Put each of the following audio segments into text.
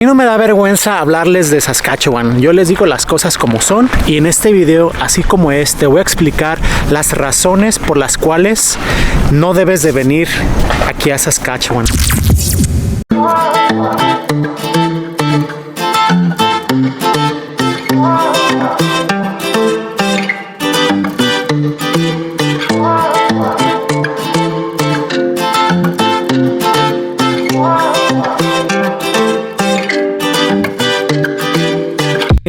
Y no me da vergüenza hablarles de Saskatchewan, yo les digo las cosas como son y en este video, así como este, voy a explicar las razones por las cuales no debes de venir aquí a Saskatchewan.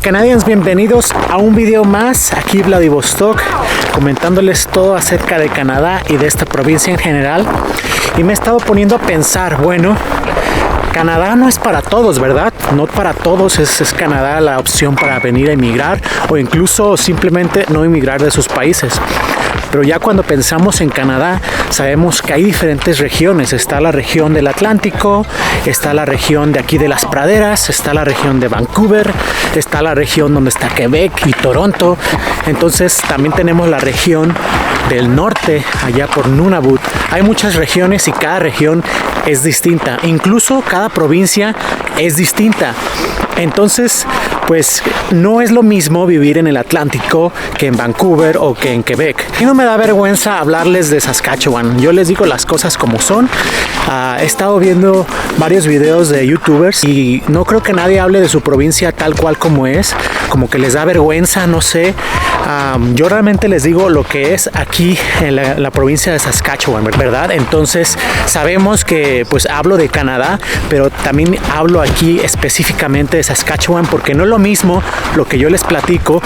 Canadians, bienvenidos a un video más aquí Vladivostok, comentándoles todo acerca de Canadá y de esta provincia en general. Y me he estado poniendo a pensar, bueno, Canadá no es para todos, ¿verdad? No para todos es Canadá la opción para venir a emigrar o incluso simplemente no emigrar de sus países. Pero ya cuando pensamos en Canadá, sabemos que hay diferentes regiones. Está la región del Atlántico, está la región de aquí de las praderas, está la región de Vancouver, está la región donde está Quebec y Toronto. Entonces también tenemos la región del norte, allá por Nunavut. Hay muchas regiones y cada región es distinta. Incluso cada provincia es distinta. Entonces, pues no es lo mismo vivir en el Atlántico que en Vancouver o que en Quebec. Y no me da vergüenza hablarles de Saskatchewan. Yo les digo las cosas como son. He estado viendo varios videos de youtubers y no creo que nadie hable de su provincia tal cual como es. Como que les da vergüenza, no sé. Yo realmente les digo lo que es aquí en la provincia de Saskatchewan, ¿verdad? Entonces sabemos que pues hablo de Canadá, pero también hablo aquí específicamente de Saskatchewan porque no es lo mismo lo que yo les platico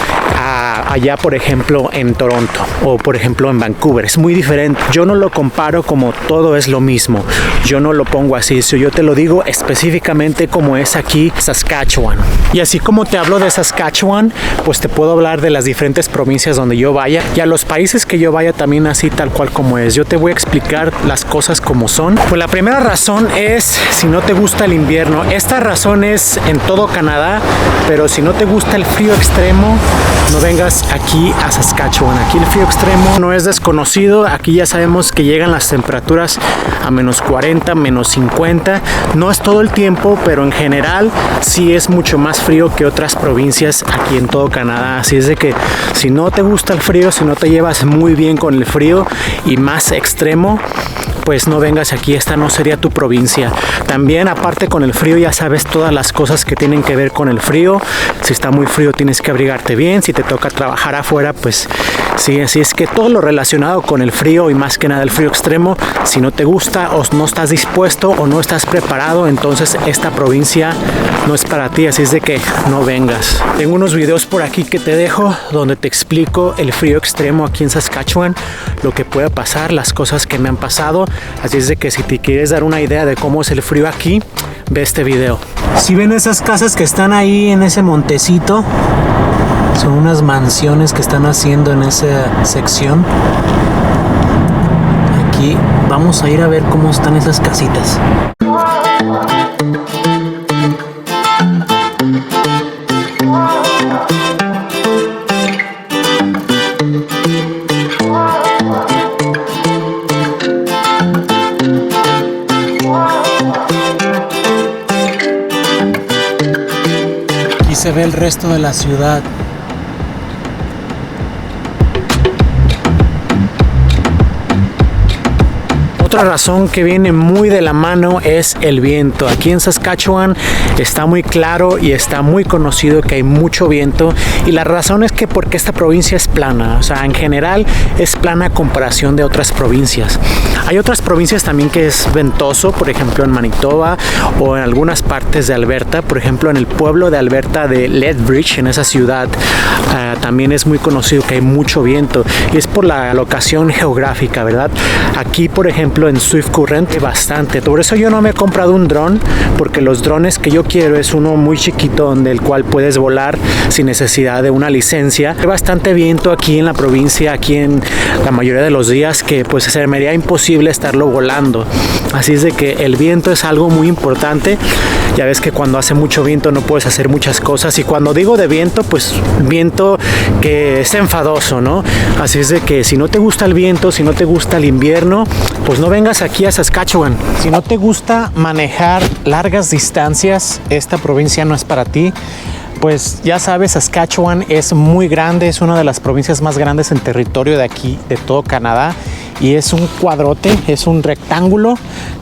allá, por ejemplo, en Toronto o por ejemplo en Vancouver. Es muy diferente. Yo no lo comparo como todo es lo mismo. Yo no lo pongo así. Yo te lo digo específicamente como es aquí Saskatchewan. Y así como te hablo de Saskatchewan, pues te puedo hablar de las diferentes provincias donde yo vaya y a los países que yo vaya también así tal cual como es. Yo te voy a explicar las cosas como son. Pues la primera razón es si no te gusta el invierno. Esta razón es en todo Canadá, pero si no te gusta el frío extremo, no vengas aquí a Saskatchewan. Aquí el frío extremo no es desconocido. Aquí ya sabemos que llegan las temperaturas a menos 40, menos 50. No es todo el tiempo, pero en general sí es mucho más frío que otras provincias aquí en todo Canadá. Así es de que si no te gusta el frío, si no te llevas muy bien con el frío y más extremo, pues no vengas aquí, esta no sería tu provincia. También aparte con el frío ya sabes todas las cosas que tienen que ver con el frío. Si está muy frío tienes que abrigarte bien, si te toca trabajar afuera pues sí, así es que todo lo relacionado con el frío y más que nada el frío extremo, si no te gusta o no estás dispuesto o no estás preparado, entonces esta provincia no es para ti, así es de que no vengas. Tengo unos videos por aquí que te dejo donde te explico el frío extremo aquí en Saskatchewan, lo que puede pasar, las cosas que me han pasado. Así es de que si te quieres dar una idea de cómo es el frío aquí, ve este video. Si ven esas casas que están ahí en ese montecito, son unas mansiones que están haciendo en esa sección. Aquí vamos a ir a ver cómo están esas casitas. Se ve el resto de la ciudad. Otra razón que viene muy de la mano es el viento. Aquí en Saskatchewan está muy claro y está muy conocido que hay mucho viento y la razón es que porque esta provincia es plana, o sea, en general es plana a comparación de otras provincias. Hay otras provincias también que es ventoso, por ejemplo en Manitoba o en algunas partes de Alberta, por ejemplo en el pueblo de Alberta de Lethbridge, en esa ciudad también es muy conocido que hay mucho viento y es por la locación geográfica, ¿verdad? Aquí, por ejemplo, en Swift Current bastante. Por eso yo no me he comprado un dron, porque los drones que yo quiero es uno muy chiquito donde el cual puedes volar sin necesidad de una licencia. Hay bastante viento aquí en la provincia, aquí en la mayoría de los días, que pues se me haría imposible estarlo volando. Así es de que el viento es algo muy importante. Ya ves que cuando hace mucho viento no puedes hacer muchas cosas, y cuando digo de viento, pues viento que es enfadoso, ¿no? Así es de que si no te gusta el viento, si no te gusta el invierno, pues no no vengas aquí a Saskatchewan. Si no te gusta manejar largas distancias, esta provincia no es para ti. Pues ya sabes, Saskatchewan es muy grande, es una de las provincias más grandes en territorio de aquí, de todo Canadá. Y es un cuadrote, es un rectángulo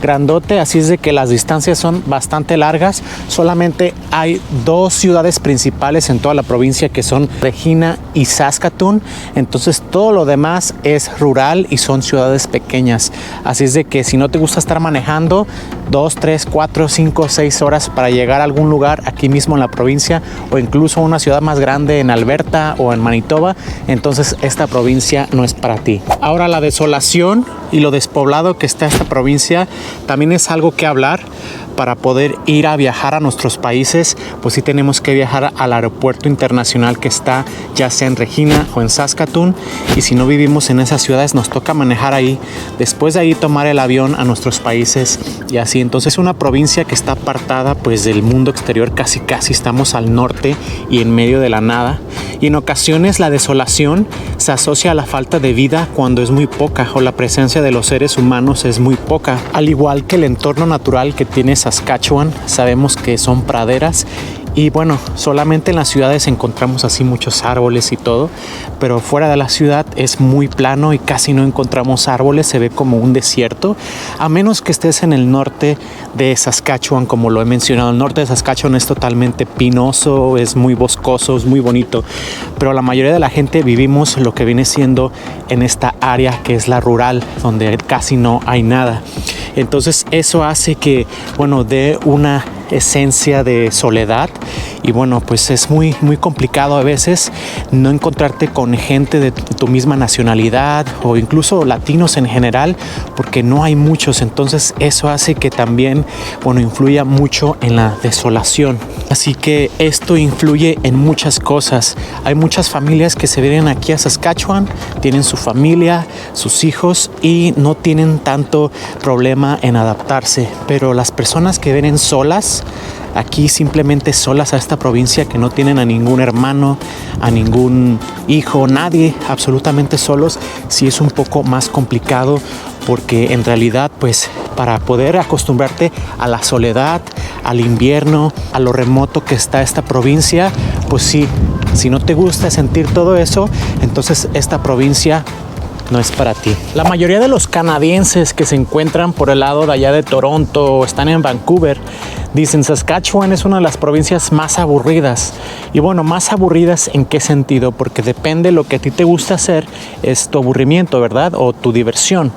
grandote, así es de que las distancias son bastante largas. Solamente hay 2 ciudades principales en toda la provincia, que son Regina y Saskatoon. Entonces todo lo demás es rural y son ciudades pequeñas. Así es de que si no te gusta estar manejando 2, 3, 4, 5, 6 horas para llegar a algún lugar aquí mismo en la provincia, o incluso una ciudad más grande en Alberta o en Manitoba, entonces esta provincia no es para ti. Ahora, la desolación y lo despoblado que está esta provincia también es algo que hablar. Para poder ir a viajar a nuestros países, pues sí tenemos que viajar al aeropuerto internacional que está ya sea en Regina o en Saskatoon, y si no vivimos en esas ciudades nos toca manejar ahí, después de ahí tomar el avión a nuestros países y así. Entonces es una provincia que está apartada pues del mundo exterior, casi estamos al norte y en medio de la nada, y en ocasiones la desolación se asocia a la falta de vida cuando es muy poca, o la presencia de los seres humanos es muy poca, al igual que el entorno natural que tiene Saskatchewan. Sabemos que son praderas y bueno, solamente en las ciudades encontramos así muchos árboles y todo, pero fuera de la ciudad es muy plano y casi no encontramos árboles, se ve como un desierto, a menos que estés en el norte de Saskatchewan, como lo he mencionado. El norte de Saskatchewan es totalmente pinoso, es muy boscoso, es muy bonito, pero la mayoría de la gente vivimos lo que viene siendo en esta área que es la rural, donde casi no hay nada. Entonces eso hace que, bueno, dé una esencia de soledad, y bueno, pues es muy complicado a veces no encontrarte con gente de tu misma nacionalidad o incluso latinos en general, porque no hay muchos. Entonces eso hace que también, bueno, influya mucho en la desolación. Así que esto influye en muchas cosas. Hay muchas familias que se vienen aquí a Saskatchewan, tienen su familia, sus hijos, y no tienen tanto problema en adaptarse, pero las personas que vienen solas aquí, simplemente solas a esta provincia, que no tienen a ningún hermano, a ningún hijo, nadie, absolutamente solos, sí es un poco más complicado, porque en realidad pues para poder acostumbrarte a la soledad, al invierno, a lo remoto que está esta provincia, pues sí, si no te gusta sentir todo eso, entonces esta provincia no es para ti. La mayoría de los canadienses que se encuentran por el lado de allá de Toronto o están en Vancouver dicen Saskatchewan es una de las provincias más aburridas. Y bueno, más aburridas ¿en qué sentido? Porque depende lo que a ti te gusta hacer, es tu aburrimiento, ¿verdad? O tu diversión.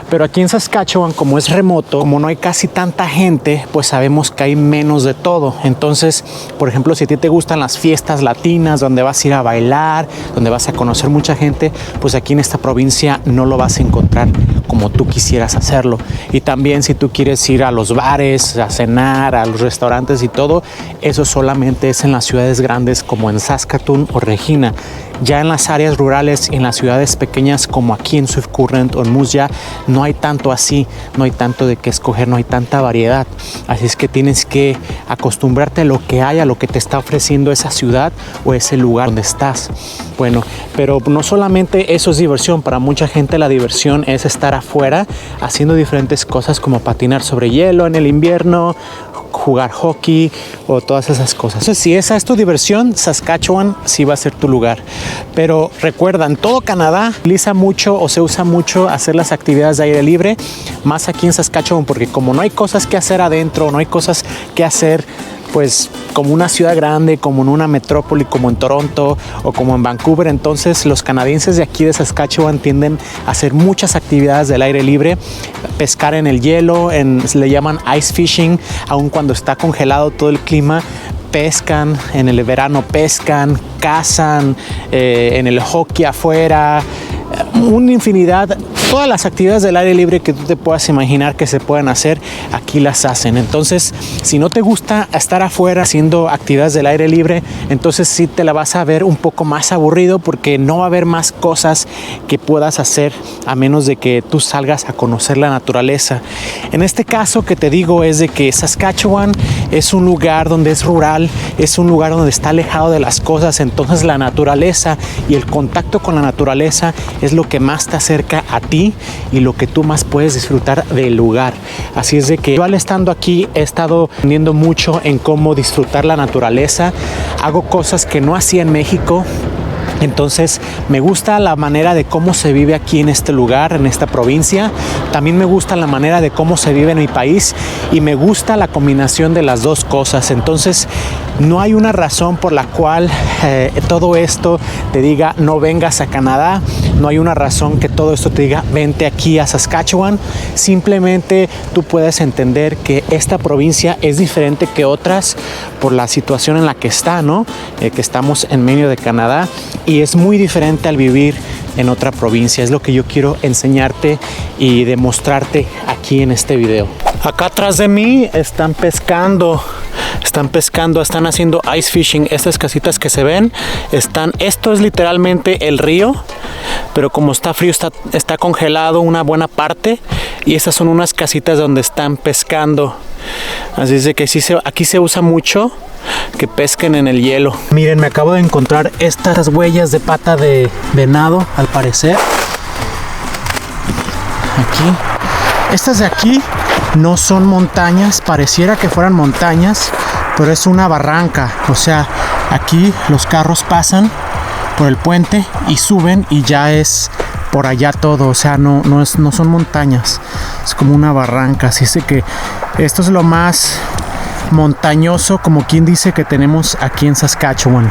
Pero aquí en Saskatchewan, como es remoto, como no hay casi tanta gente, pues sabemos que hay menos de todo. Entonces, por ejemplo, si a ti te gustan las fiestas latinas, donde vas a ir a bailar, donde vas a conocer mucha gente, pues aquí en esta provincia no lo vas a encontrar como tú quisieras hacerlo. Y también si tú quieres ir a los bares, a cenar, a los restaurantes y todo, eso solamente es en las ciudades grandes como en Saskatoon o Regina. Ya en las áreas rurales y en las ciudades pequeñas como aquí en Swift Current o en Moose Jaw, no hay tanto así, no hay tanto de qué escoger, no hay tanta variedad. Así es que tienes que acostumbrarte a lo que hay, a lo que te está ofreciendo esa ciudad o ese lugar donde estás. Bueno, pero no solamente eso es diversión. Para mucha gente la diversión es estar afuera haciendo diferentes cosas como patinar sobre hielo en el invierno, jugar hockey o todas esas cosas. Entonces, si esa es tu diversión, Saskatchewan sí va a ser tu lugar. Pero recuerda, en todo Canadá utiliza mucho o se usa mucho hacer las actividades de aire libre, más aquí en Saskatchewan, porque como no hay cosas que hacer adentro, no hay cosas que hacer pues como una ciudad grande, como en una metrópoli, como en Toronto o como en Vancouver, entonces los canadienses de aquí de Saskatchewan tienden a hacer muchas actividades del aire libre, pescar en el hielo, le llaman ice fishing, aun cuando está congelado todo el clima, pescan, en el verano pescan, cazan, en el hockey afuera, una infinidad. Todas las actividades del aire libre que tú te puedas imaginar que se pueden hacer, aquí las hacen. Entonces, si no te gusta estar afuera haciendo actividades del aire libre, entonces sí te la vas a ver un poco más aburrido, porque no va a haber más cosas que puedas hacer a menos de que tú salgas a conocer la naturaleza. En este caso que te digo es de que Saskatchewan es un lugar donde es rural, es un lugar donde está alejado de las cosas. Entonces la naturaleza y el contacto con la naturaleza es lo que más te acerca a ti y lo que tú más puedes disfrutar del lugar. Así es de que yo, al estando aquí, he estado aprendiendo mucho en cómo disfrutar la naturaleza. Hago cosas que no hacía en México. Entonces me gusta la manera de cómo se vive aquí en este lugar, en esta provincia. También me gusta la manera de cómo se vive en mi país y me gusta la combinación de las dos cosas. Entonces no hay una razón por la cual todo esto te diga no vengas a Canadá. No hay una razón que todo esto te diga vente aquí a Saskatchewan. Simplemente tú puedes entender que esta provincia es diferente que otras por la situación en la que está, ¿no? Que estamos en medio de Canadá. Y es muy diferente al vivir en otra provincia. Es lo que yo quiero enseñarte y demostrarte aquí en este video. Acá atrás de mí están pescando, están haciendo ice fishing. Estas casitas que se ven, esto es literalmente el río, pero como está frío, está congelado una buena parte. Y estas son unas casitas donde están pescando. Así es de que aquí se usa mucho que pesquen en el hielo. Miren, me acabo de encontrar estas huellas de pata de venado, al parecer. Aquí. Estas de aquí no son montañas, pareciera que fueran montañas, pero es una barranca. O sea, aquí los carros pasan por el puente y suben y ya es por allá todo. O sea, no son montañas, es como una barranca. Así es que esto es lo más montañoso, como quien dice, que tenemos aquí en Saskatchewan.